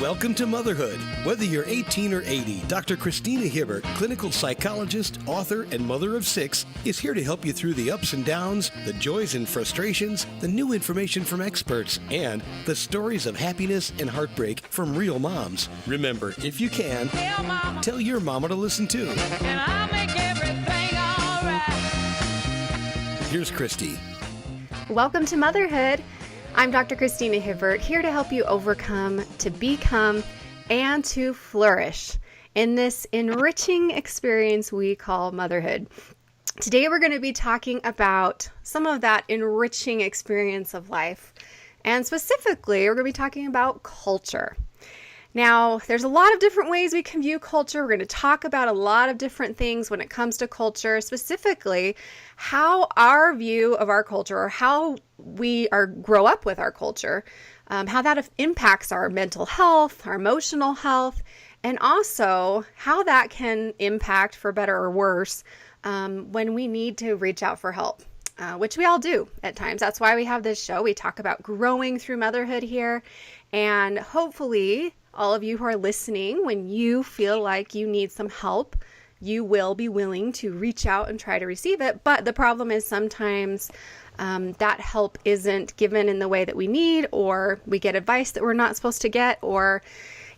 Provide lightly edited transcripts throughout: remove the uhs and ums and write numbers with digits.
Welcome to Motherhood. Whether you're 18 or 80, Dr. Christina Hibbert, clinical psychologist, author, and mother of 6, is here to help you through the ups and downs, the joys and frustrations, the new information from experts, and the stories of happiness and heartbreak from real moms. Remember, if you can, tell your mama to listen too. And I'll make everything all right. Here's Christy. Welcome to Motherhood. I'm Dr. Christina Hibbert, here to help you overcome, to become, and to flourish in this enriching experience we call motherhood. Today we're going to be talking about some of that enriching experience of life, and specifically we're going to be talking about culture. Now, there's a lot of different ways we can view culture. We're going to talk about a lot of different things when it comes to culture, specifically how our view of our culture, or how we grow up with our culture, how that impacts our mental health, our emotional health, and also how that can impact, for better or worse, when we need to reach out for help. Which we all do at times. That's why we have this show. We talk about growing through motherhood here, and hopefully all of you who are listening, when you feel like you need some help, you will be willing to reach out and try to receive it. But the problem is sometimes that help isn't given in the way that we need, or we get advice that we're not supposed to get, or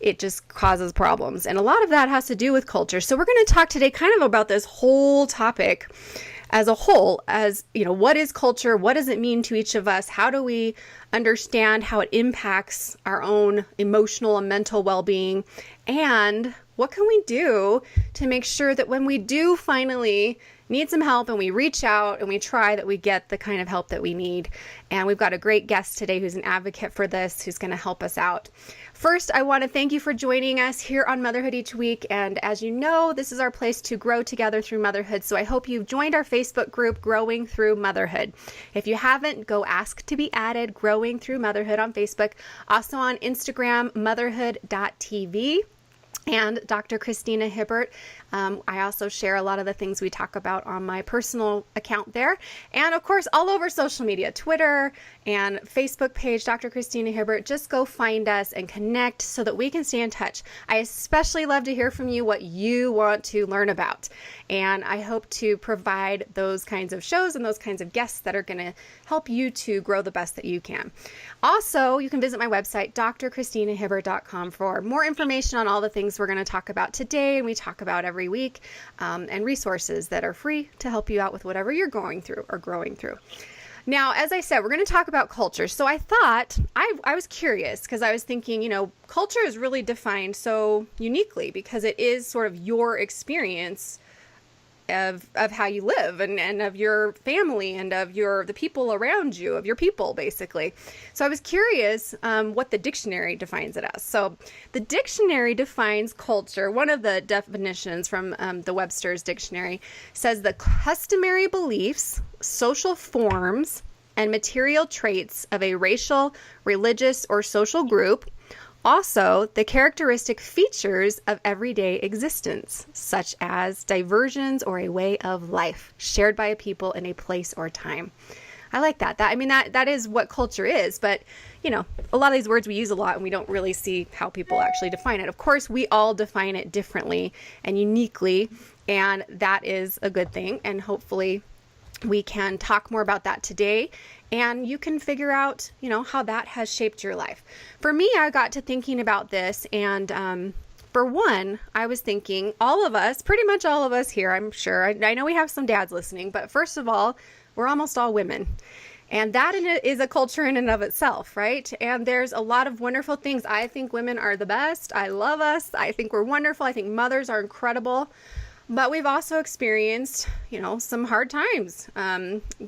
it just causes problems. And a lot of that has to do with culture. So we're going to talk today kind of about this whole topic as a whole, as, you know, what is culture? What does it mean to each of us? How do we understand how it impacts our own emotional and mental well-being? And what can we do to make sure that when we do finally need some help and we reach out and we try, that we get the kind of help that we need? And we've got a great guest today who's an advocate for this, who's going to help us out. First, I want to thank you for joining us here on Motherhood each week. And as you know, this is our place to grow together through motherhood. So I hope you've joined our Facebook group, Growing Through Motherhood. If you haven't, go ask to be added, Growing Through Motherhood on Facebook. Also on Instagram, motherhoodtv. And Dr. Christina Hibbert. I also share a lot of the things we talk about on my personal account there. And of course, all over social media, Twitter and Facebook page, Dr. Christina Hibbert. Just go find us and connect so that we can stay in touch. I especially love to hear from you what you want to learn about. And I hope to provide those kinds of shows and those kinds of guests that are going to help you to grow the best that you can. Also, you can visit my website, drchristinahibbert.com, for more information on all the things we're going to talk about today and we talk about every week, and resources that are free to help you out with whatever you're going through or growing through. Now, as I said, we're going to talk about culture. So I thought, I was curious because I was thinking, you know, culture is really defined so uniquely because it is sort of your experience of how you live and of your family and of the people around you, of your people, basically. So I was curious what the dictionary defines it as. So the dictionary defines culture. One of the definitions from the Webster's dictionary says the customary beliefs, social forms, and material traits of a racial, religious, or social group. Also, the characteristic features of everyday existence, such as diversions or a way of life shared by a people in a place or time. I like that. That is what culture is, but you know, a lot of these words we use a lot and we don't really see how people actually define it. Of course, we all define it differently and uniquely, and that is a good thing. And hopefully we can talk more about that today, and you can figure out, you know, how that has shaped your life. For me, I got to thinking about this, and for one, I was thinking all of us, pretty much all of us here, I'm sure, I know we have some dads listening, but first of all, we're almost all women. And that is a culture in and of itself, right? And there's a lot of wonderful things. I think women are the best. I love us. I think we're wonderful. I think mothers are incredible. But we've also experienced, you know, some hard times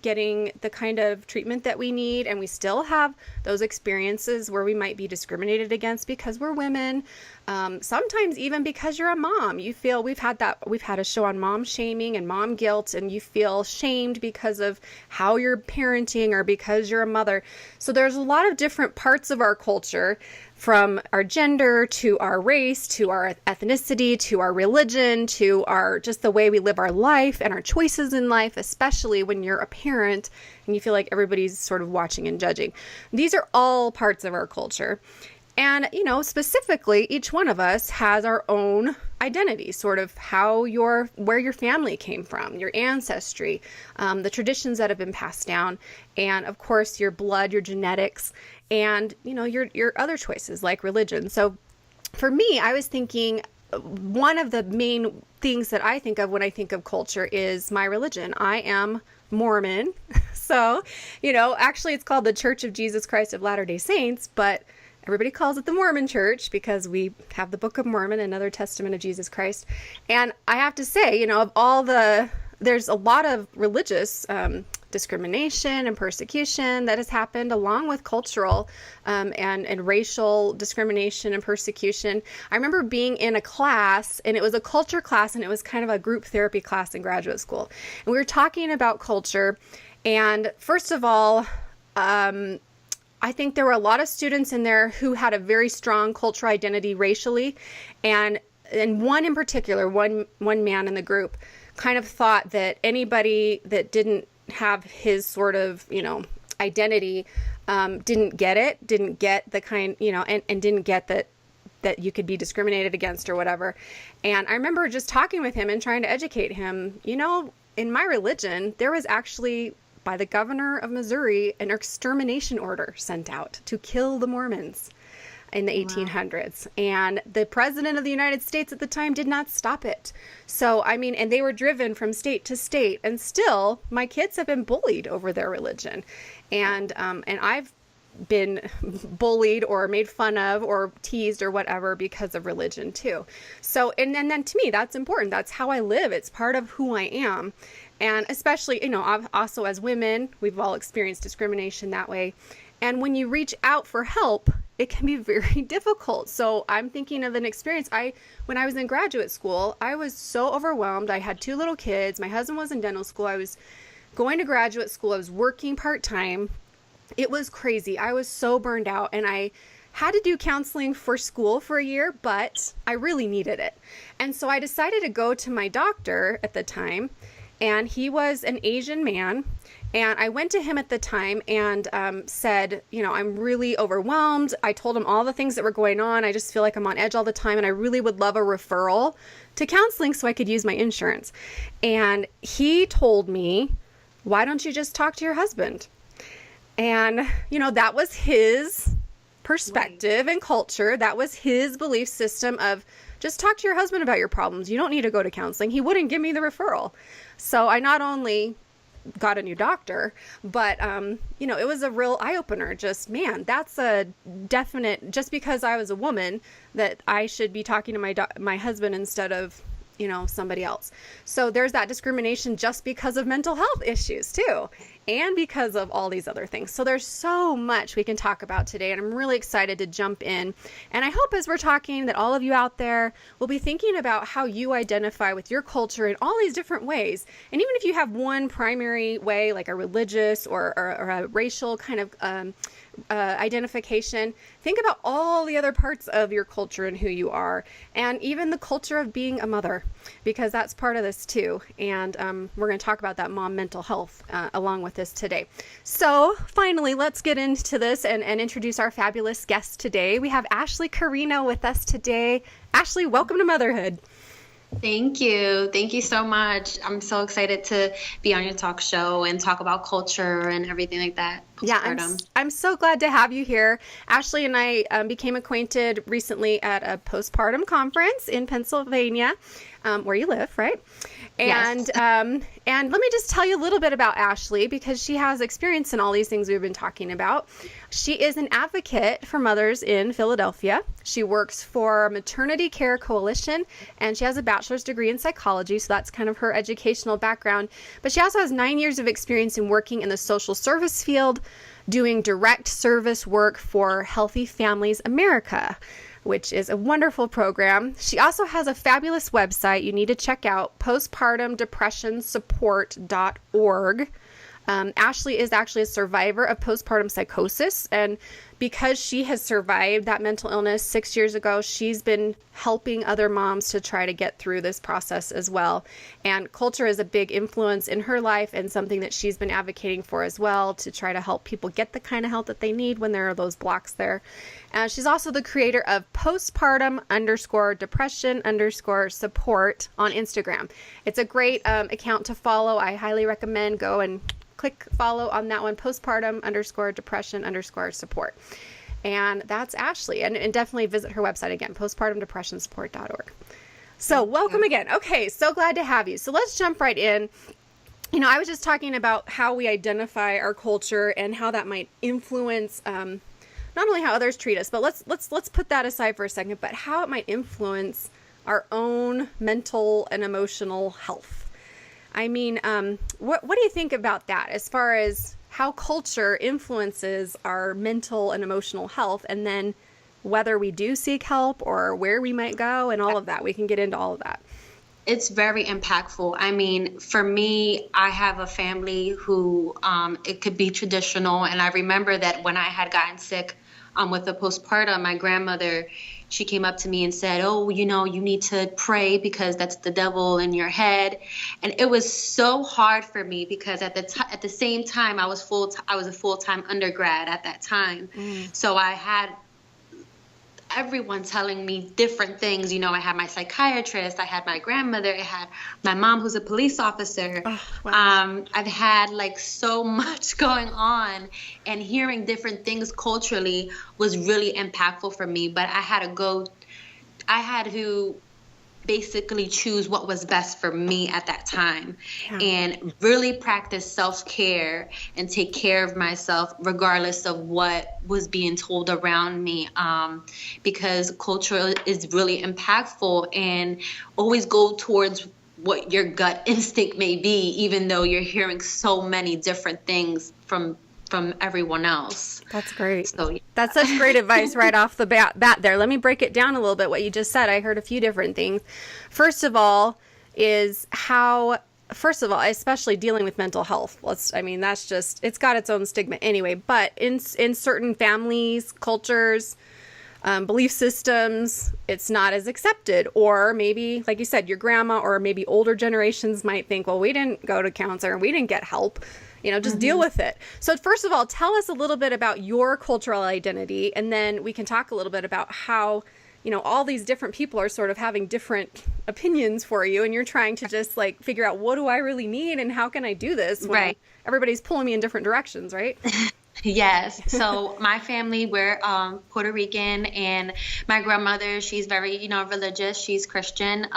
getting the kind of treatment that we need. And we still have those experiences where we might be discriminated against because we're women. Sometimes even because you're a mom, you feel we've had a show on mom shaming and mom guilt, and you feel shamed because of how you're parenting or because you're a mother. So there's a lot of different parts of our culture, from our gender to our race to our ethnicity to our religion to our just the way we live our life and our choices in life, especially when you're a parent and you feel like everybody's sort of watching and judging. These are all parts of our culture. And, specifically, each one of us has our own identity, sort of where your family came from, your ancestry, the traditions that have been passed down, and of course, your blood, your genetics, and, your other choices like religion. So for me, I was thinking one of the main things that I think of when I think of culture is my religion. I am Mormon. So, actually it's called the Church of Jesus Christ of Latter-day Saints, but everybody calls it the Mormon Church because we have the Book of Mormon, another testament of Jesus Christ. And I have to say, there's a lot of religious discrimination and persecution that has happened along with cultural and racial discrimination and persecution. I remember being in a class, and it was a culture class, and it was kind of a group therapy class in graduate school. And we were talking about culture. And first of all, I think there were a lot of students in there who had a very strong cultural identity racially. And one in particular, one man in the group kind of thought that anybody that didn't have his sort of, identity, didn't get the kind, and didn't get that you could be discriminated against or whatever. And I remember just talking with him and trying to educate him, in my religion, there was actually, by the governor of Missouri, an extermination order sent out to kill the Mormons in the 1800s. And the president of the United States at the time did not stop it. So, and they were driven from state to state, and still my kids have been bullied over their religion. And I've been bullied or made fun of or teased or whatever because of religion too. So, and then to me, that's important. That's how I live. It's part of who I am. And especially, also as women, we've all experienced discrimination that way. And when you reach out for help, it can be very difficult. So I'm thinking of an experience. When I was in graduate school, I was so overwhelmed. I had 2 little kids. My husband was in dental school. I was going to graduate school. I was working part-time. It was crazy. I was so burned out, and I had to do counseling for school for a year, but I really needed it. And so I decided to go to my doctor at the time, and he was an Asian man. And I went to him at the time and said, I'm really overwhelmed. I told him all the things that were going on. I just feel like I'm on edge all the time, and I really would love a referral to counseling so I could use my insurance. And he told me, why don't you just talk to your husband? And, that was his perspective and culture. That was his belief system of just talk to your husband about your problems. You don't need to go to counseling. He wouldn't give me the referral. So I not only got a new doctor, but, it was a real eye-opener. Just, man, that's a definite, just because I was a woman, that I should be talking to my husband instead of, somebody else. So there's that discrimination just because of mental health issues too, and because of all these other things. So there's so much we can talk about today, and I'm really excited to jump in. And I hope as we're talking that all of you out there will be thinking about how you identify with your culture in all these different ways. And even if you have one primary way, like a religious or a racial kind of identification, think about all the other parts of your culture and who you are, and even the culture of being a mother, because that's part of this too. And we're going to talk about that mom mental health along with this today. So finally, let's get into this and introduce our fabulous guest today. We have Ashley Carino with us today. Ashley, welcome to Motherhood. Thank you. Thank you so much. I'm so excited to be on your talk show and talk about culture and everything like that. Yeah, I'm so glad to have you here. Ashley and I became acquainted recently at a postpartum conference in Pennsylvania, where you live, right? And Yes. And let me just tell you a little bit about Ashley, because she has experience in all these things we've been talking about. She is an advocate for mothers in Philadelphia. She works for Maternity Care Coalition, and she has a bachelor's degree in psychology, so that's kind of her educational background. But she also has 9 years of experience in working in the social service field, doing direct service work for Healthy Families America, which is a wonderful program. She also has a fabulous website you need to check out, postpartumdepressionsupport.org. Ashley is actually a survivor of postpartum psychosis, and because she has survived that mental illness 6 years ago, she's been helping other moms to try to get through this process as well. And culture is a big influence in her life and something that she's been advocating for as well, to try to help people get the kind of help that they need when there are those blocks there. She's also the creator of postpartum_depression_support on Instagram. It's a great account to follow. I highly recommend go and click follow on that one, postpartum_depression_support. And that's Ashley. And definitely visit her website again, postpartumdepressionsupport.org. So welcome again. Okay, so glad to have you. So let's jump right in. You know, I was just talking about how we identify our culture and how that might influence not only how others treat us, but let's put that aside for a second, but how it might influence our own mental and emotional health. I mean, what do you think about that as far as how culture influences our mental and emotional health, and then whether we do seek help or where we might go and all of that? We can get into all of that. It's very impactful. I mean, for me, I have a family who it could be traditional. And I remember that when I had gotten sick with the postpartum, my grandmother, she came up to me and said, oh, you know, you need to pray because that's the devil in your head. And it was so hard for me because at the same time, I was a full-time undergrad at that time. So I had everyone telling me different things. You know, I had my psychiatrist, I had my grandmother, I had my mom who's a police officer. Oh, wow. I've had like so much going on, and hearing different things culturally was really impactful for me. But I had to basically choose what was best for me at that time, and really practice self-care and take care of myself regardless of what was being told around me, because culture is really impactful, and always go towards what your gut instinct may be, even though you're hearing so many different things from everyone else. That's great. So, yeah. That's such great advice right off the bat there. Let me break it down a little bit, what you just said. I heard a few different things. First of all, especially dealing with mental health. That's just, it's got its own stigma anyway, but in certain families, cultures, belief systems, it's not as accepted. Or maybe, like you said, your grandma or maybe older generations might think, well, we didn't go to counselor and we didn't get help. You know, just deal with it. So first of all, tell us a little bit about your cultural identity, and then we can talk a little bit about how, you know, all these different people are sort of having different opinions for you, and you're trying to just like figure out, what do I really need and how can I do this when everybody's pulling me in different directions, right? Yes. So my family, we're Puerto Rican, and my grandmother, she's very, you know, religious. She's Christian,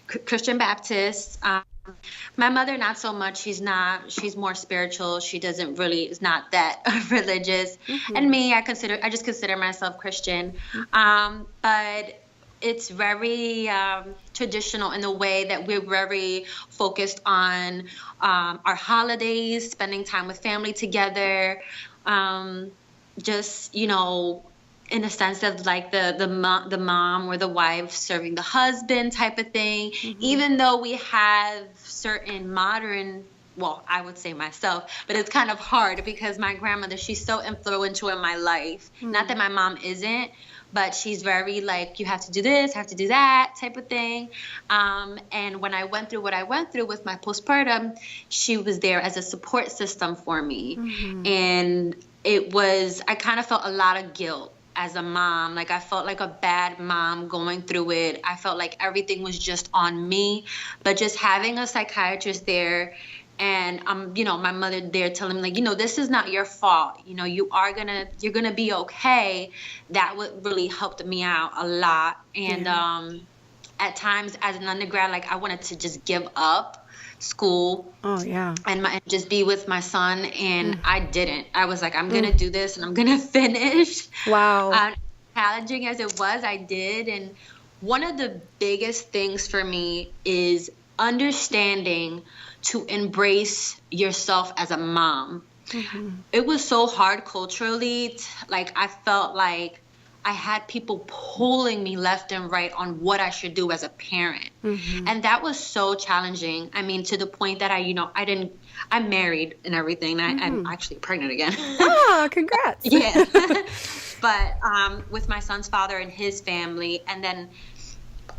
Christian Baptist. My mother, not so much. She's more spiritual. She is not that religious. And me, I just consider myself Christian. But it's very traditional in the way that we're very focused on our holidays, spending time with family together. Just, you know, in a sense of like the mom or the wife serving the husband type of thing, even though we have certain modern, well, I would say myself, but it's kind of hard because my grandmother, she's so influential in my life. Not that my mom isn't, but she's very like, you have to do this, have to do that type of thing. And when I went through what I went through with my postpartum, she was there as a support system for me. And I kind of felt a lot of guilt as a mom. Like, I felt like a bad mom going through it. I felt like everything was just on me. But just having a psychiatrist there, and you know, my mother there telling me, like, you know, this is not your fault. You know, you're gonna be okay. That would really helped me out a lot. And at times as an undergrad, like, I wanted to just give up school and just be with my son, and I didn't. I was like, I'm gonna do this and I'm gonna finish. Wow. Challenging as it was, I did. And one of the biggest things for me is understanding to embrace yourself as a mom. It was so hard culturally. Like, I felt like I had people pulling me left and right on what I should do as a parent. And that was so challenging. I mean, to the point that I'm married and everything. And I'm actually pregnant again. Oh, congrats. Yeah. But with my son's father and his family, and then,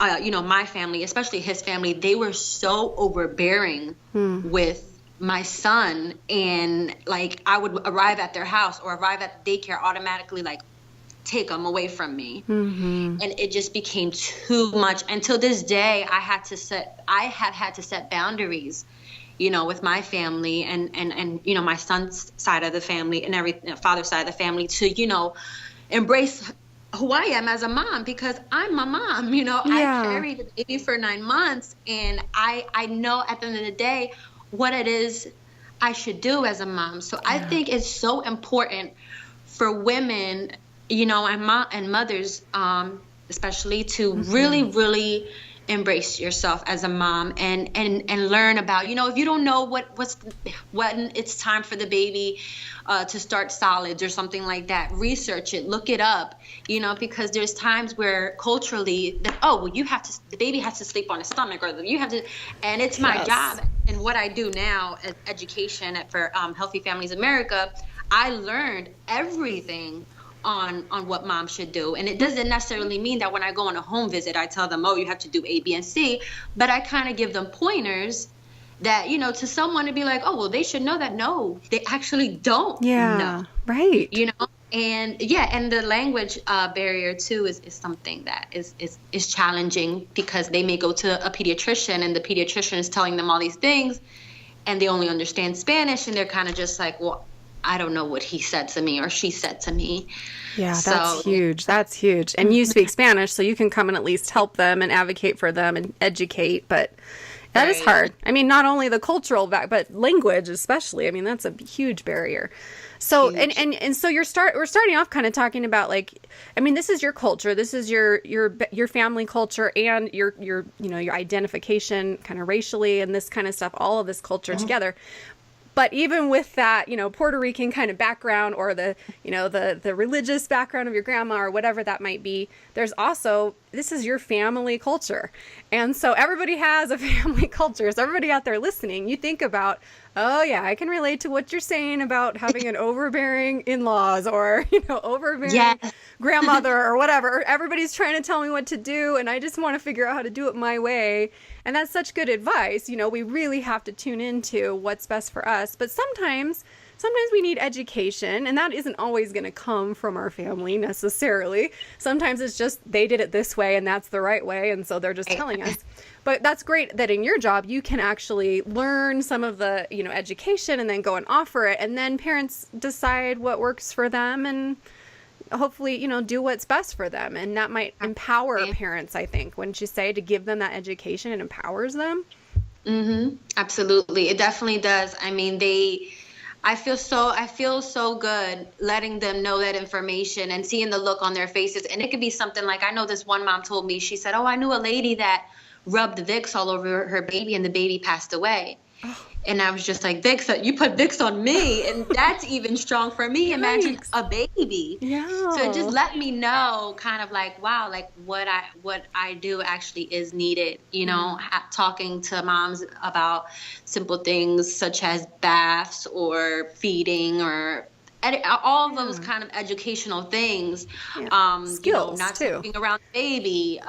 my family, especially his family, they were so overbearing with my son. And like, I would arrive at their house or arrive at daycare, automatically like take them away from me. And it just became too much. And to this day, I have had to set boundaries, with my family and my son's side of the family and father's side of the family to, embrace who I am as a mom, because I'm a mom, I carried the baby for 9 months, and I know at the end of the day what it is I should do as a mom. So I think it's so important for women, and mothers, especially, to really, really embrace yourself as a mom and learn about, if you don't know when it's time for the baby to start solids or something like that, research it, look it up, because there's times where culturally the baby has to sleep on his stomach, or you have to, and it's my job and what I do now as education for Healthy Families America. I learned everything on what mom should do. And it doesn't necessarily mean that when I go on a home visit, I tell them, you have to do A, B, and C, but I kind of give them pointers that, to someone to be like, they should know that. No, they actually don't know. Right. And the language barrier too is something that is challenging, because they may go to a pediatrician and the pediatrician is telling them all these things and they only understand Spanish, and they're kind of just like, well, I don't know what he said to me or she said to me. Yeah, that's huge. That's huge. And you speak Spanish, so you can come and at least help them and advocate for them and educate. But that is hard. I mean, not only the cultural but language especially. I mean, that's a huge barrier. So and so we're starting off kind of talking about, like, I mean, this is your culture, this is your family culture, and your identification kind of racially and this kind of stuff, all of this culture together. But even with that, Puerto Rican kind of background, or the religious background of your grandma or whatever that might be, there's also, this is your family culture. And so everybody has a family culture. So everybody out there listening, you think about, I can relate to what you're saying about having an overbearing in-laws, or, overbearing grandmother or whatever. Everybody's trying to tell me what to do, and I just want to figure out how to do it my way. And that's such good advice. We really have to tune into what's best for us. But sometimes we need education, and that isn't always going to come from our family necessarily. Sometimes it's just they did it this way and that's the right way, and so they're just telling us. But that's great that in your job you can actually learn some of the education and then go and offer it, and then parents decide what works for them and hopefully do what's best for them. And that might empower parents, I think. Wouldn't you say, to give them that education? It empowers them. Absolutely, it definitely does. I mean, I feel so good letting them know that information and seeing the look on their faces. And it could be something like, I know this one mom told me, she said, I knew a lady that rubbed Vicks all over her baby and the baby passed away. And I was just like, Vicks, you put Vicks on me, and that's even strong for me. Imagine a baby. Yeah. So it just let me know, kind of like, wow, like what I do actually is needed. Talking to moms about simple things such as baths or feeding or all of those kind of educational things. Skills not too. sleeping around the baby.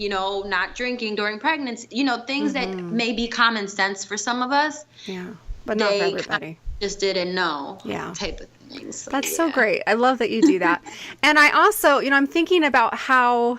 Not drinking during pregnancy, things that may be common sense for some of us. Yeah, but not for everybody. Just didn't know type of things. So, that's so great. I love that you do that. And I also, I'm thinking about how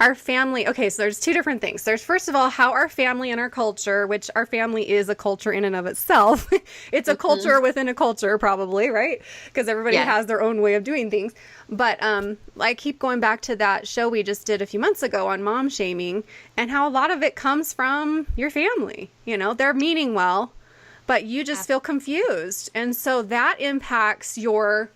our family, so there's two different things. There's, first of all, how our family and our culture, which our family is a culture in and of itself. It's a culture within a culture, probably, right? Because everybody has their own way of doing things. But I keep going back to that show we just did a few months ago on mom shaming, and how a lot of it comes from your family. They're meaning well, but you just feel confused. And so that impacts your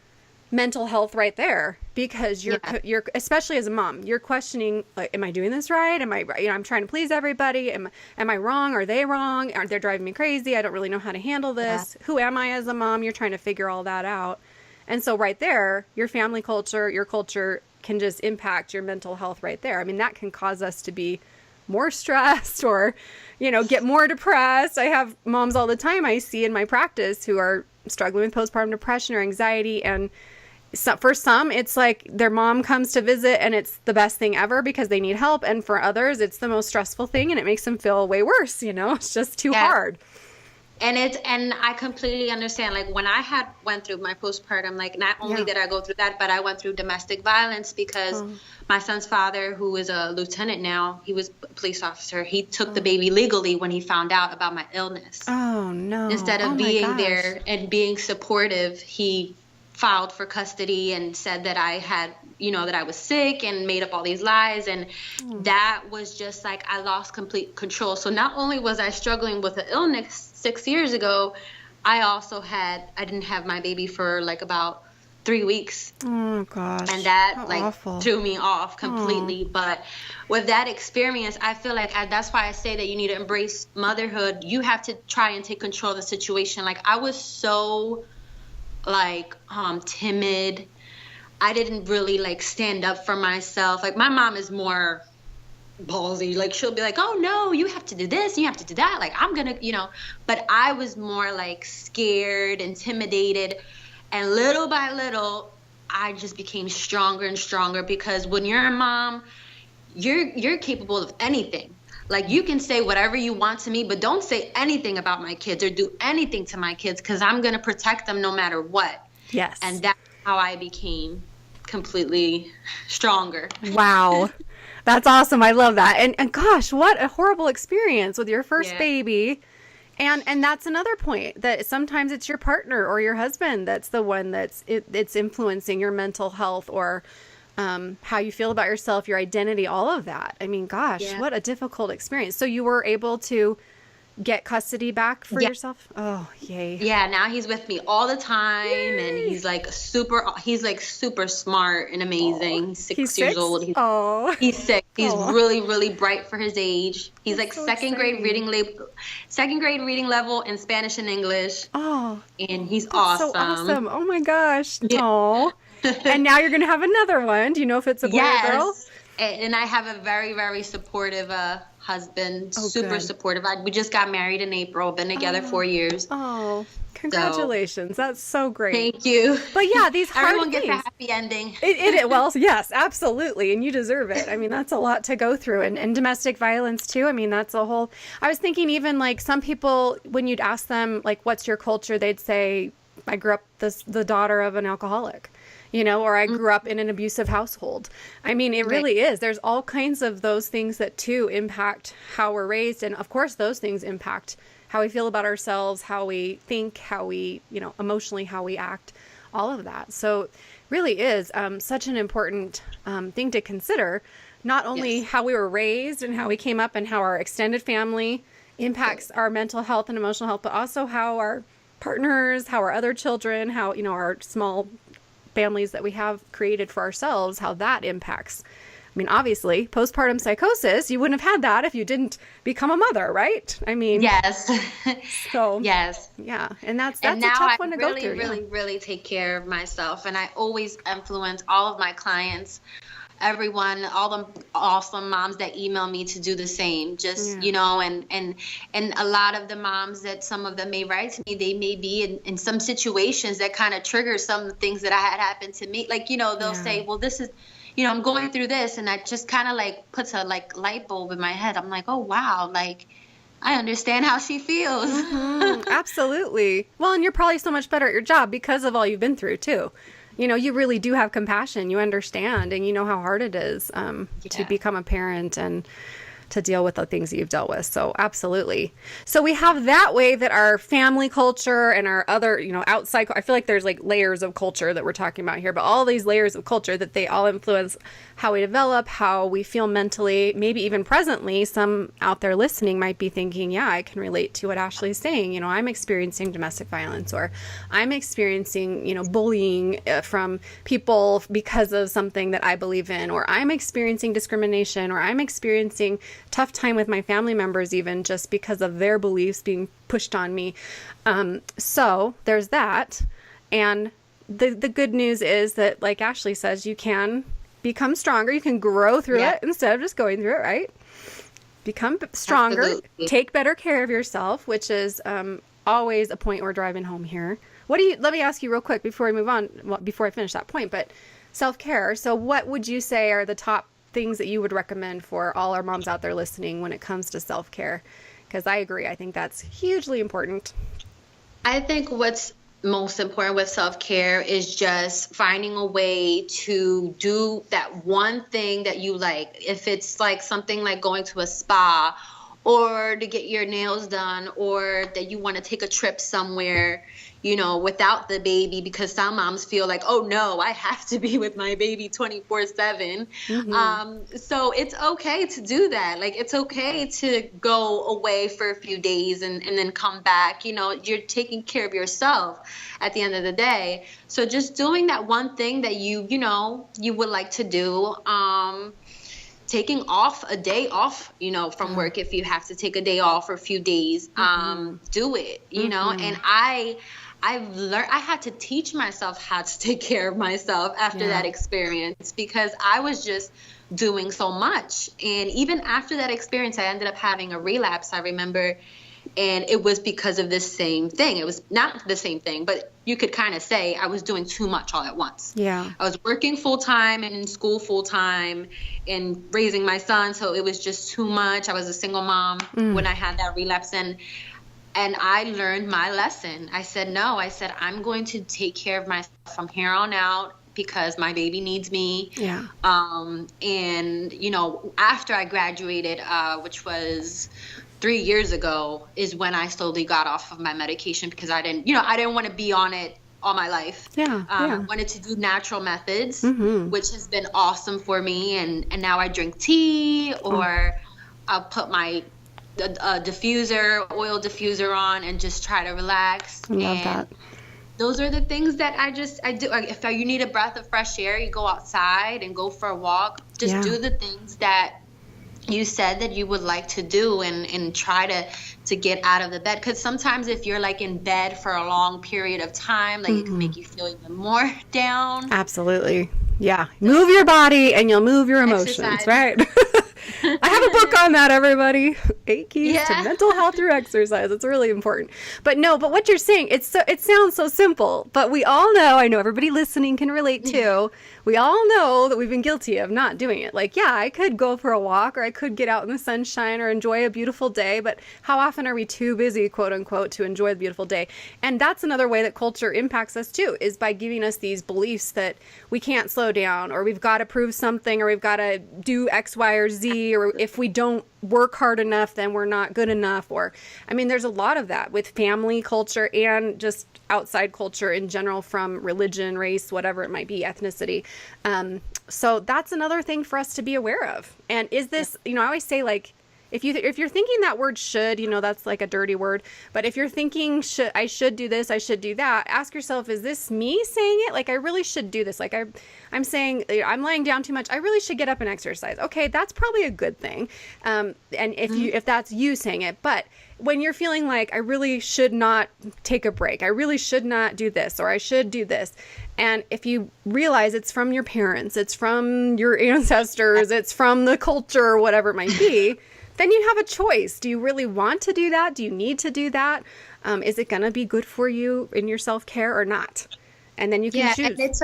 mental health right there, because you're especially as a mom, you're questioning, like, am I doing this right? Am I, I'm trying to please everybody. Am I wrong? Are they wrong? Are they driving me crazy? I don't really know how to handle this. Who am I as a mom? You're trying to figure all that out. And so right there, your family culture, your culture can just impact your mental health right there. I mean, that can cause us to be more stressed or, get more depressed. I have moms all the time I see in my practice who are struggling with postpartum depression or anxiety. And for some, it's like their mom comes to visit and it's the best thing ever because they need help. And for others, it's the most stressful thing and it makes them feel way worse. It's just too hard. And I completely understand. Like when I went through my postpartum, like not only did I go through that, but I went through domestic violence because my son's father, who is a lieutenant now, he was a police officer. He took the baby legally when he found out about my illness. Oh no! Instead of being there and being supportive, he filed for custody and said that I had, that I was sick and made up all these lies. And that was just like, I lost complete control. So not only was I struggling with an illness 6 years ago, I didn't have my baby for like about 3 weeks. Oh gosh. And that awful. Threw me off completely. But with that experience, I feel like that's why I say that you need to embrace motherhood. You have to try and take control of the situation. Like I was so timid. I didn't really stand up for myself. Like my mom is more ballsy. Like she'll be like, oh no, you have to do this, you have to do that. Like I'm gonna, but I was more scared, intimidated. And little by little, I just became stronger and stronger because when you're a mom, you're capable of anything. Like you can say whatever you want to me, but don't say anything about my kids or do anything to my kids because I'm going to protect them no matter what. Yes. And that's how I became completely stronger. Wow. That's awesome. I love that. And gosh, what a horrible experience with your first baby. And that's another point, that sometimes it's your partner or your husband that's the one it's influencing your mental health or how you feel about yourself, your identity, all of that. I mean, gosh, what a difficult experience. So you were able to get custody back for yourself? Oh, yay. Yeah, now he's with me all the time. Yay. And he's super smart and amazing. He's 6 years old. He's 6. He's really, really bright for his age. He's That's so second grade reading level in Spanish and English. Oh. And he's awesome. So awesome. Oh my gosh. Yeah. And now you're going to have another one. Do you know if it's a boy or girl? And I have a very, very supportive husband, super supportive. We just got married in April, been together 4 years. Oh, congratulations. That's so great. Thank you. But yeah, these hard Everyone things. gets a happy ending. Well, yes, absolutely. And you deserve it. I mean, that's a lot to go through. And domestic violence too. I mean, that's a whole, I was thinking even some people, when you'd ask them, what's your culture? They'd say, I grew up the daughter of an alcoholic. Or I grew up in an abusive household. I mean, it really is. There's all kinds of those things that too impact how we're raised. And of course, those things impact how we feel about ourselves, how we think, how we, emotionally, how we act, all of that. So it really is such an important thing to consider, not only how we were raised and how we came up and how our extended family impacts our mental health and emotional health, but also how our partners, how our other children, how, our small families that we have created for ourselves, how that impacts. I mean, obviously, postpartum psychosis, you wouldn't have had that if you didn't become a mother, right? I mean, yes. So, yes. Yeah. And that's a tough one to go through. Really take care of myself. And I always influence all of my clients, everyone, all the awesome moms that email me to do the same. Just, and a lot of the moms that some of them may write to me, they may be in some situations that kind of trigger some things that I had happened to me. They'll say, well, this is, I'm going through this. And that just kind of puts a light bulb in my head. I'm like, oh, wow. I understand how she feels. Mm-hmm. Absolutely. Well, and you're probably so much better at your job because of all you've been through too. You really do have compassion, you understand, and you know how hard it is to become a parent and to deal with the things that you've dealt with. So absolutely. So we have that way that our family culture and our other, outside, I feel like there's layers of culture that we're talking about here, but all these layers of culture that they all influence how we develop, how we feel mentally, maybe even presently. Some out there listening might be thinking, yeah, I can relate to what Ashley's saying. I'm experiencing domestic violence, or I'm experiencing, bullying from people because of something that I believe in, or I'm experiencing discrimination, or I'm experiencing tough time with my family members, even just because of their beliefs being pushed on me. So there's that. And the good news is that, like Ashley says, you can become stronger. You can grow through Yeah. it instead of just going through it, right? Become stronger, Absolutely. take better care of yourself, which is always a point we're driving home here. Let me ask you real quick before we move on, well, before I finish that point, but self-care. So what would you say are the top things that you would recommend for all our moms out there listening when it comes to self-care? Because I agree. I think that's hugely important. I think what's most important with self-care is just finding a way to do that one thing that you like. If it's like something like going to a spa or to get your nails done, or that you want to take a trip somewhere, without the baby, because some moms feel like, oh no, I have to be with my baby 24/7. So it's okay to do that. Like, it's okay to go away for a few days and then come back. You're taking care of yourself at the end of the day. So just doing that one thing that you would like to do. Taking off a day off, from work, if you have to take a day off for a few days, do it, and I've learned, I had to teach myself how to take care of myself after that experience, because I was just doing so much. And even after that experience, I ended up having a relapse, I remember. And it was because of this same thing. It was not the same thing, but you could kind of say I was doing too much all at once. Yeah. I was working full time and in school full time and raising my son. So it was just too much. I was a single mom when I had that relapse. And I learned my lesson. I said, no, I'm going to take care of myself from here on out, because my baby needs me. Yeah. And, after I graduated, which was 3 years ago, is when I slowly got off of my medication, because I didn't want to be on it all my life. I wanted to do natural methods, which has been awesome for me. And now I drink tea, or I'll put my oil diffuser on and just try to relax. I love that. Those are the things that I do. If you need a breath of fresh air, you go outside and go for a walk. Just do the things that you said that you would like to do, and try to get out of the bed. Because sometimes if you're like in bed for a long period of time, like it can make you feel even more down. Absolutely. Yeah. Move your body and you'll move your emotions, right? I have a book on that, everybody. 8 keys to mental health through exercise. It's really important. But what you're saying, it sounds so simple, but we all know, I know everybody listening can relate to, we all know that we've been guilty of not doing it. Like, I could go for a walk, or I could get out in the sunshine or enjoy a beautiful day, but how often are we too busy, quote unquote, to enjoy the beautiful day? And that's another way that culture impacts us too, is by giving us these beliefs that we can't slow down, or we've got to prove something, or we've got to do X, Y, or Z, or if we don't work hard enough, then we're not good enough. Or, there's a lot of that with family culture and just outside culture in general, from religion, race, whatever it might be, ethnicity. So that's another thing for us to be aware of. And is this, I always say, like, if you're thinking that word should, that's like a dirty word. But if you're thinking I should do this, I should do that, ask yourself, is this me saying it? Like, I really should do this. Like, I'm saying I'm laying down too much. I really should get up and exercise. Okay, that's probably a good thing. And if that's you saying it, but when you're feeling like I really should not take a break, I really should not do this, or I should do this. And if you realize it's from your parents, it's from your ancestors, it's from the culture, or whatever it might be, then you have a choice. Do you really want to do that? Do you need to do that? Is it going to be good for you in your self-care or not? And then you can choose. And it's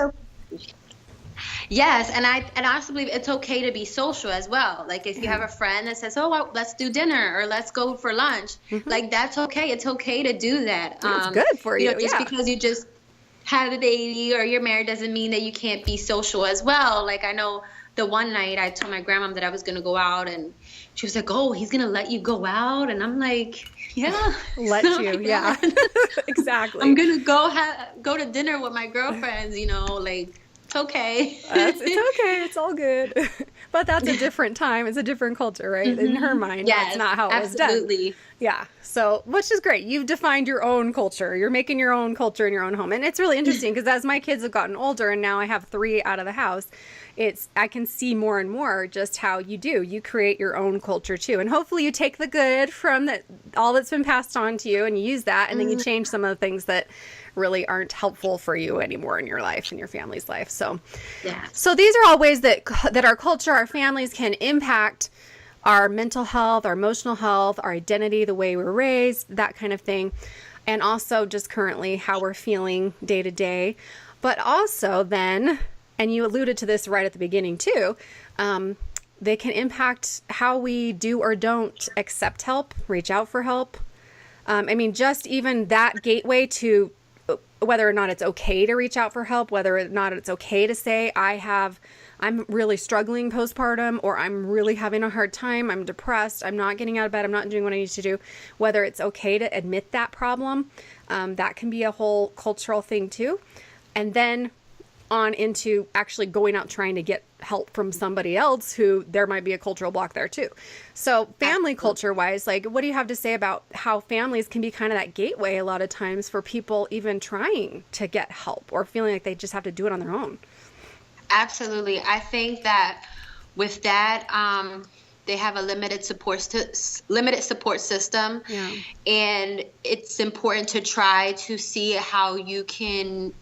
yes, and I also believe it's okay to be social as well. Like, if you have a friend that says, "Oh, let's do dinner," or "Let's go for lunch," like, that's okay. It's okay to do that. It's good for you. Just because you just had a baby or you're married doesn't mean that you can't be social as well. Like, I know the one night I told my grandma that I was going to go out, and she was like, "Oh, he's going to let you go out?" And I'm like, "Yeah." Let you, yeah. Exactly. I'm going to go to dinner with my girlfriends, like, it's okay. It's okay. It's all good. But that's a different time. It's a different culture, right? In her mind, that's not how it was done. Absolutely. Yeah. So, which is great. You've defined your own culture. You're making your own culture in your own home. And it's really interesting because as my kids have gotten older, and now I have 3 out of the house, I can see more and more just how you create your own culture too. And hopefully you take the good from all that's been passed on to you and you use that, and then you change some of the things that really aren't helpful for you anymore in your life and your family's life. So, Yeah. so these are all ways that our culture, our families can impact our mental health, our emotional health, our identity, the way we're raised, that kind of thing. And also just currently how we're feeling day to day. But also then, and you alluded to this right at the beginning too, they can impact how we do or don't accept help, reach out for help. I mean, just even that gateway to whether or not it's okay to reach out for help, whether or not it's okay to say, I'm really struggling postpartum, or I'm really having a hard time, I'm depressed, I'm not getting out of bed, I'm not doing what I need to do, whether it's okay to admit that problem. That can be a whole cultural thing too. And then on into actually going out trying to get help from somebody else who there might be a cultural block there too. So family culture wise, like what do you have to say about how families can be kind of that gateway a lot of times for people even trying to get help or feeling like they just have to do it on their own? Absolutely. I think that with that, they have a limited support system. Yeah. And it's important to try to see how you can,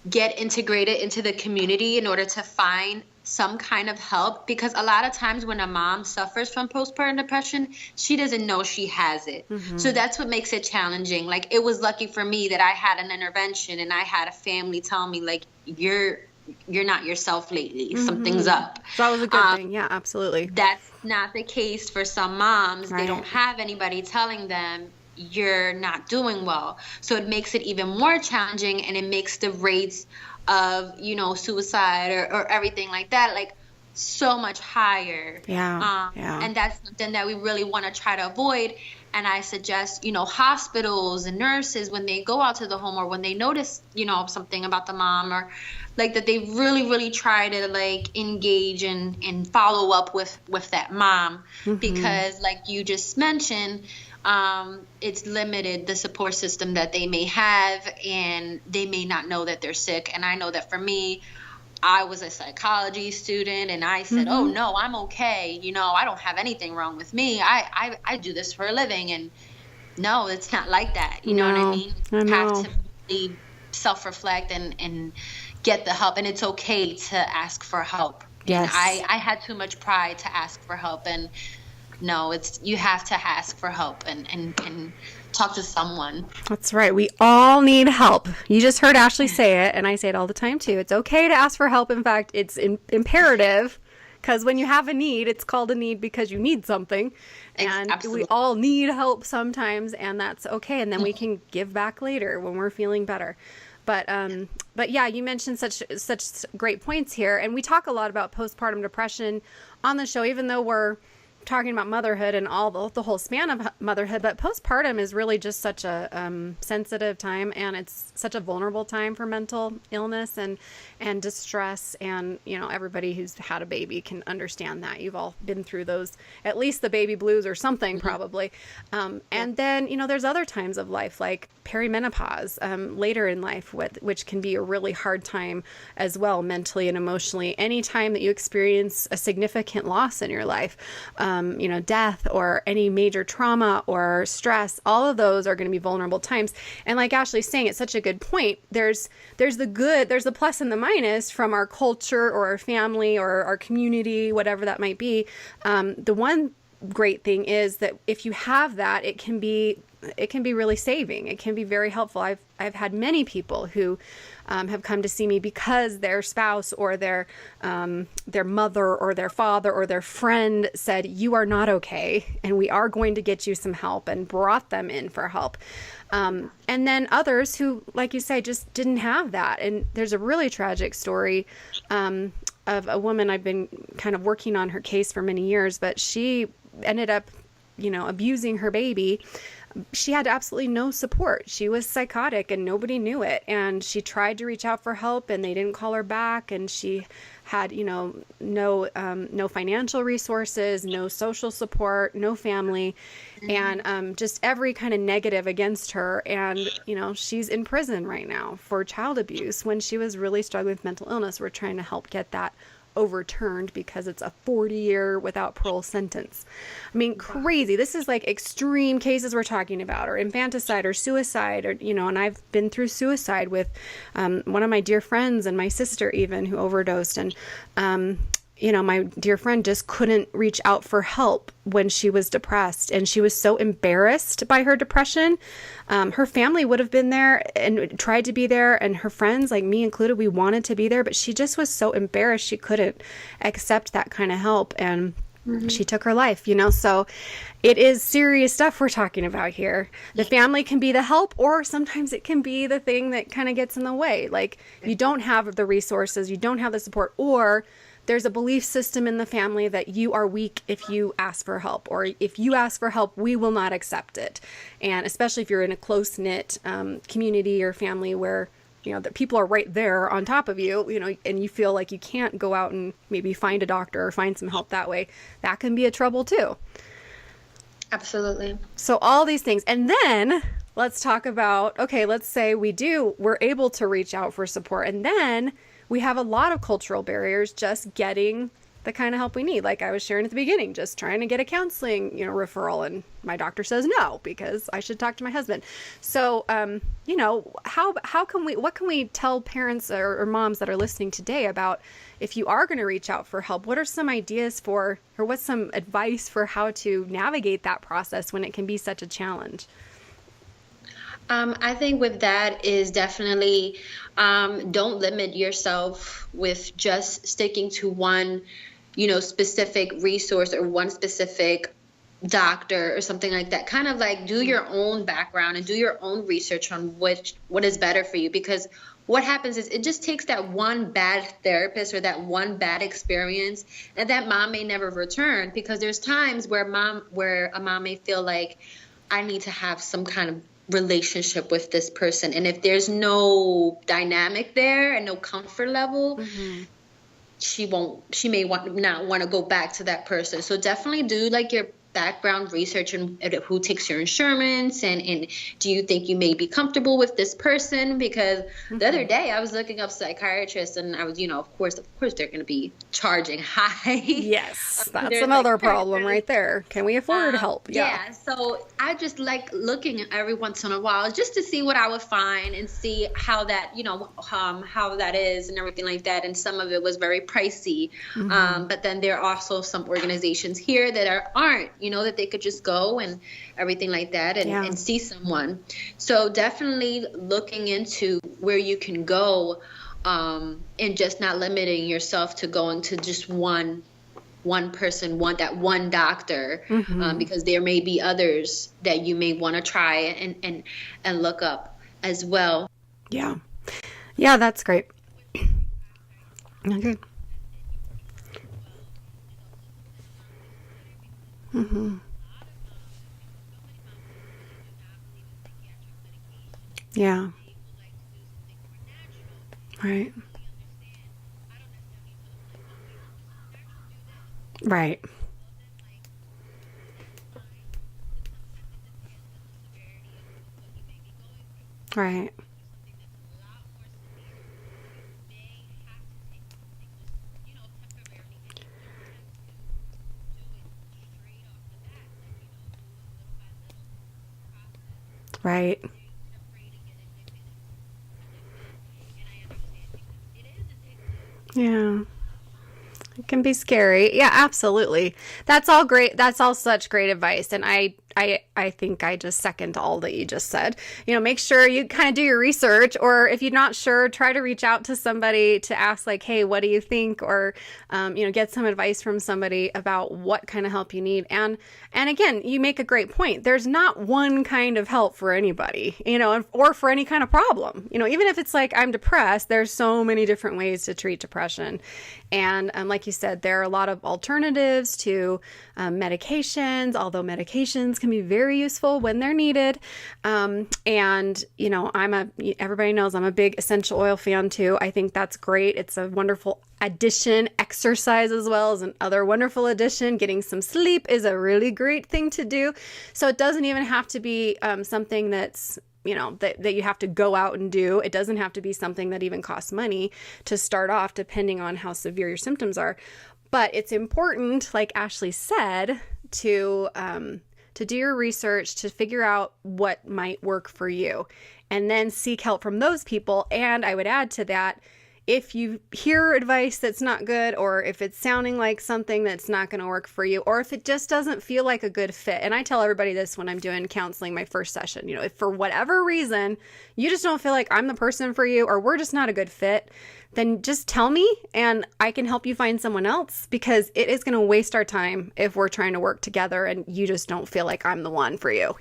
get integrated into the community in order to find some kind of help, because a lot of times when a mom suffers from postpartum depression, she doesn't know she has it. Mm-hmm. So that's what makes it challenging. Like, it was lucky for me that I had an intervention and I had a family tell me, like, you're not yourself lately. Mm-hmm. Something's up. So that was a good thing. Yeah, absolutely. That's not the case for some moms. Right. They don't have anybody telling them you're not doing well. So it makes it even more challenging, and it makes the rates of, suicide or everything like that, like, so much higher. Yeah. And that's something that we really want to try to avoid. And I suggest, hospitals and nurses, when they go out to the home or when they notice, something about the mom, or like that, they really, really try to like engage and follow up with that mom. Mm-hmm. Because like you just mentioned, it's limited, the support system that they may have, and they may not know that they're sick. And I know that for me, I was a psychology student, and I said, oh no, I'm okay. I don't have anything wrong with me. I do this for a living. And no, it's not like that. You know what I mean? You have to really self-reflect and get the help. And it's okay to ask for help. Yes. And I had too much pride to ask for help. And no, you have to ask for help and talk to someone. That's right. We all need help. You just heard Ashley say it, and I say it all the time too. It's okay to ask for help. In fact, it's imperative, because when you have a need, it's called a need because you need something. And Absolutely. We all need help sometimes, and that's okay. And then we can give back later when we're feeling better. But yeah, you mentioned such great points here. And we talk a lot about postpartum depression on the show, even though we're talking about motherhood and all the whole span of motherhood, but postpartum is really just such a sensitive time, and it's such a vulnerable time for mental illness and distress. And everybody who's had a baby can understand that. You've all been through those, at least the baby blues or something, probably. And then there's other times of life like perimenopause, later in life, which can be a really hard time as well, mentally and emotionally. Any time that you experience a significant loss in your life, death or any major trauma or stress, all of those are going to be vulnerable times. And like Ashley's saying, it's such a good point. There's the good, there's the plus and the minus from our culture or our family or our community, whatever that might be. The one great thing is that if you have that, it can be really saving. It can be very helpful. I've had many people who have come to see me because their spouse or their mother or their father or their friend said, you are not okay, and we are going to get you some help, and brought them in for help. And then others who, like you say, just didn't have that. And there's a really tragic story of a woman. I've been kind of working on her case for many years, but she ended up, abusing her baby. She had absolutely no support. She was psychotic and nobody knew it. And she tried to reach out for help and they didn't call her back. And she had, no financial resources, no social support, no family, and just every kind of negative against her. And, she's in prison right now for child abuse when she was really struggling with mental illness. We're trying to help get that overturned because it's a 40-year without parole sentence. I mean, crazy. This is like extreme cases we're talking about, or infanticide or suicide, or, you know, and I've been through suicide with one of my dear friends and my sister even, who overdosed. And, you know, my dear friend just couldn't reach out for help when she was depressed, and she was so embarrassed by her depression. Her family would have been there and tried to be there, and her friends, like me included, we wanted to be there, but she just was so embarrassed she couldn't accept that kind of help, and she took her life, you know. So it is serious stuff we're talking about here. The family can be the help, or sometimes it can be the thing that kind of gets in the way. Like, you don't have the resources, you don't have the support, or there's a belief system in the family that you are weak if you ask for help, or if you ask for help, we will not accept it. And especially if you're in a close-knit community or family where, you know, the people are right there on top of you, you know, and you feel like you can't go out and maybe find a doctor or find some help that way, that can be a trouble too. Absolutely. So all these things. And then let's talk about, okay, let's say we're able to reach out for support, and then we have a lot of cultural barriers just getting the kind of help we need. Like I was sharing at the beginning, just trying to get a counseling, you know, referral, and my doctor says no because I should talk to my husband. So, you know, what can we tell parents or moms that are listening today about, if you are going to reach out for help, what are some ideas or what's some advice for how to navigate that process when it can be such a challenge? I think with that is definitely don't limit yourself with just sticking to one, you know, specific resource or one specific doctor or something like that. Kind of like do your own background and do your own research on what is better for you, because what happens is it just takes that one bad therapist or that one bad experience, and that mom may never return, because there's times where a mom may feel like, I need to have some kind of relationship with this person, and if there's no dynamic there and no comfort level, she may not want to go back to that person. So definitely do like your background research and who takes your insurance, and do you think you may be comfortable with this person? Because the other day I was looking up psychiatrists, and I was, you know, of course they're going to be charging high. Yes, that's another problem right there. Can we afford help? Yeah. So I just like looking every once in a while just to see what I would find and see how that, you know, how that is and everything like that. And some of it was very pricey. But then there are also some organizations here that aren't, you know, that they could just go and everything like that and see someone. So definitely looking into where you can go, and just not limiting yourself to going to just one person, that one doctor, because there may be others that you may want to try and look up as well. Yeah, that's great. Okay. Yeah. Right. Right. Right. Right. Yeah. It can be scary. Yeah, absolutely. That's all great. That's all such great advice. And I think I just second all that you just said. You know, make sure you kind of do your research, or if you're not sure, try to reach out to somebody to ask like, hey, what do you think? Or, you know, get some advice from somebody about what kind of help you need. And again, you make a great point. There's not one kind of help for anybody, you know, or for any kind of problem. You know, even if it's like, I'm depressed, there's so many different ways to treat depression. And like you said, there are a lot of alternatives to medications, although medications can be very useful when they're needed. And, you know, everybody knows I'm a big essential oil fan too. I think that's great. It's a wonderful addition. Exercise as well is another wonderful addition. Getting some sleep is a really great thing to do. So it doesn't even have to be something that's that you have to go out and do. It doesn't have to be something that even costs money to start off, depending on how severe your symptoms are. But it's important, like Ashley said, to do your research, to figure out what might work for you, and then seek help from those people. And I would add to that, if you hear advice that's not good, or if it's sounding like something that's not going to work for you, or if it just doesn't feel like a good fit. And I tell everybody this when I'm doing counseling, my first session, if for whatever reason you just don't feel like I'm the person for you, or we're just not a good fit, then just tell me and I can help you find someone else, because it is going to waste our time if we're trying to work together and you just don't feel like I'm the one for you,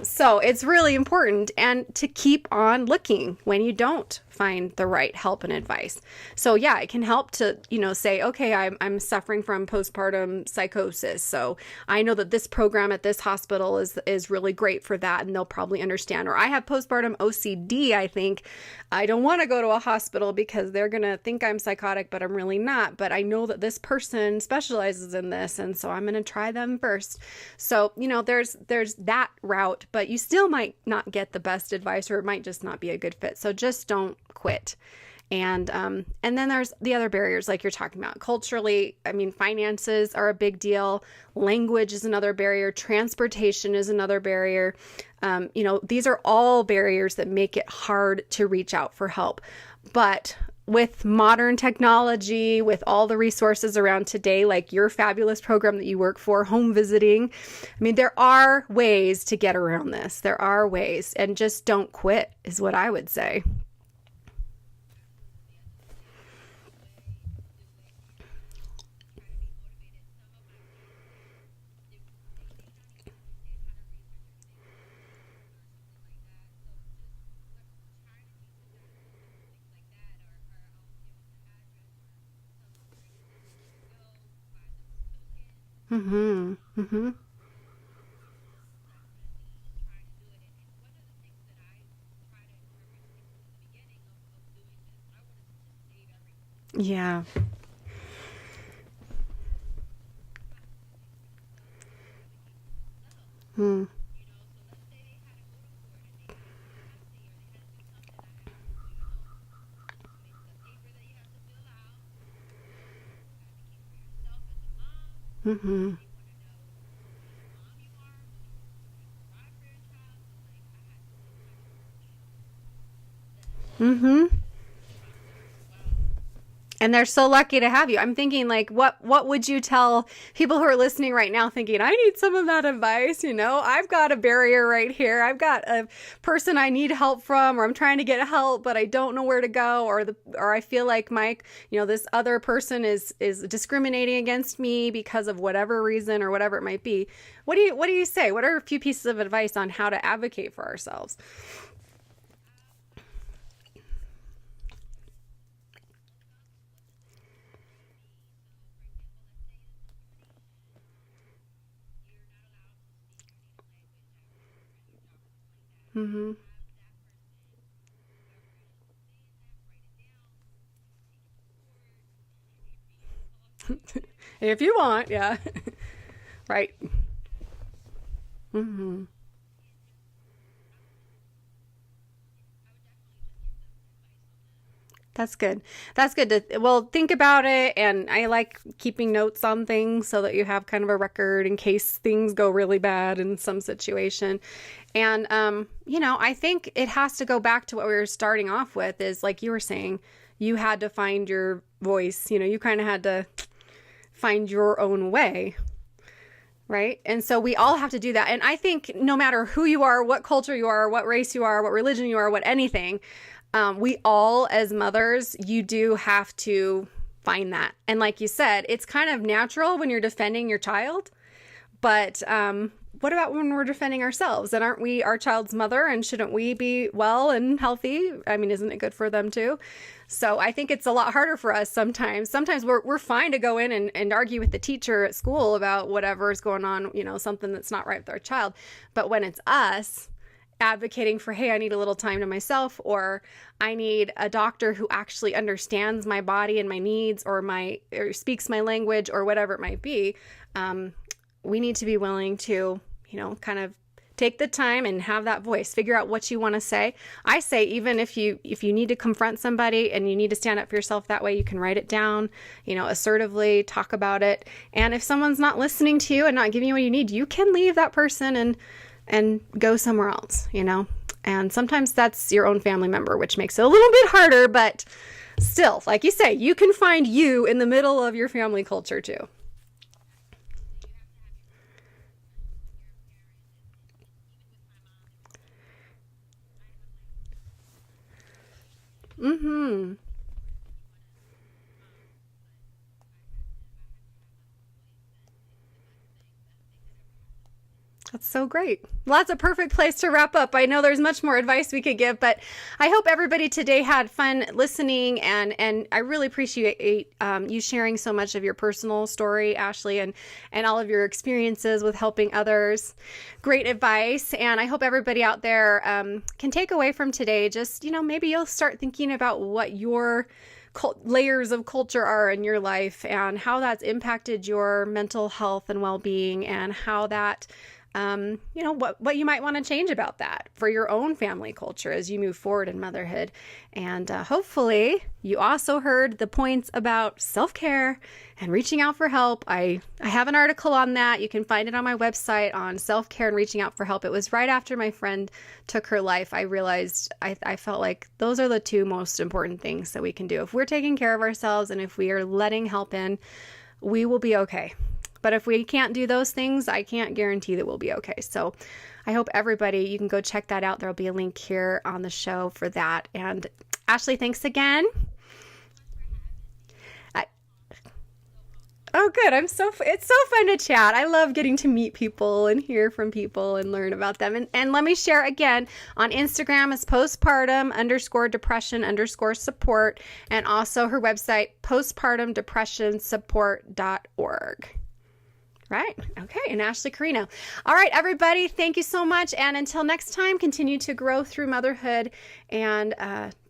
So it's really important, and to keep on looking when you don't find the right help and advice. So yeah, it can help to, say, okay, I'm suffering from postpartum psychosis. So I know that this program at this hospital is really great for that, and they'll probably understand. Or I have postpartum OCD. I think I don't want to go to a hospital because they're going to think I'm psychotic, but I'm really not. But I know that this person specializes in this, and so I'm going to try them first. So, there's that route, but you still might not get the best advice, or it might just not be a good fit. So just don't quit. And then there's the other barriers like you're talking about. Culturally, finances are a big deal. Language is another barrier. Transportation is another barrier. These are all barriers that make it hard to reach out for help. But with modern technology, with all the resources around today, like your fabulous program that you work for, home visiting, there are ways to get around this. There are ways, and just don't quit is what I would say. Mm-hmm. Mm-hmm. Yeah. Hmm. Mm-hmm. Mm-hmm. And they're so lucky to have you. I'm thinking, like, what would you tell people who are listening right now thinking, I need some of that advice, I've got a barrier right here. I've got a person I need help from, or I'm trying to get help, but I don't know where to go, or I feel like this other person is discriminating against me because of whatever reason or whatever it might be. What do you say? What are a few pieces of advice on how to advocate for ourselves? Mm-hmm. If you want, yeah. Right. Mm-hmm. That's good. That's good to, think about it. And I like keeping notes on things so that you have kind of a record in case things go really bad in some situation. And, I think it has to go back to what we were starting off with is, like you were saying, you had to find your voice, you kind of had to find your own way. Right. And so we all have to do that. And I think no matter who you are, what culture you are, what race you are, what religion you are, what anything, we all, as mothers, you do have to find that. And like you said, it's kind of natural when you're defending your child. But what about when we're defending ourselves? And aren't we our child's mother? And shouldn't we be well and healthy? Isn't it good for them too? So I think it's a lot harder for us sometimes. Sometimes we're fine to go in and argue with the teacher at school about whatever is going on, something that's not right with our child. But when it's us advocating for, hey, I need a little time to myself, or I need a doctor who actually understands my body and my needs, or speaks my language, or whatever it might be, we need to be willing to, kind of take the time and have that voice. Figure out what you want to say. I say, even if you need to confront somebody and you need to stand up for yourself that way, you can write it down, assertively talk about it. And if someone's not listening to you and not giving you what you need, you can leave that person and go somewhere else, And sometimes that's your own family member, which makes it a little bit harder, but still, like you say, you can find you in the middle of your family culture too. Mm-hmm. That's so great. Well, that's a perfect place to wrap up. I know there's much more advice we could give, but I hope everybody today had fun listening, and I really appreciate you sharing so much of your personal story, Ashley, and all of your experiences with helping others. Great advice, and I hope everybody out there can take away from today, just, maybe you'll start thinking about what your layers of culture are in your life and how that's impacted your mental health and well-being, and how that what you might want to change about that for your own family culture as you move forward in motherhood. And hopefully you also heard the points about self-care and reaching out for help. I have an article on that. You can find it on my website on self-care and reaching out for help. It was right after my friend took her life. I realized I felt like those are the two most important things that we can do. If we're taking care of ourselves and if we are letting help in, we will be okay. But if we can't do those things, I can't guarantee that we'll be okay. So I hope everybody, you can go check that out. There'll be a link here on the show for that. And Ashley, thanks again. Oh, good. It's so fun to chat. I love getting to meet people and hear from people and learn about them. And let me share again, on Instagram is postpartum_depression_support, and also her website, postpartumdepressionsupport.org. Right. Okay. And Ashley Carino. All right, everybody. Thank you so much. And until next time, continue to grow through motherhood, and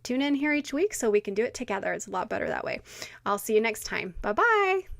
tune in here each week so we can do it together. It's a lot better that way. I'll see you next time. Bye-bye.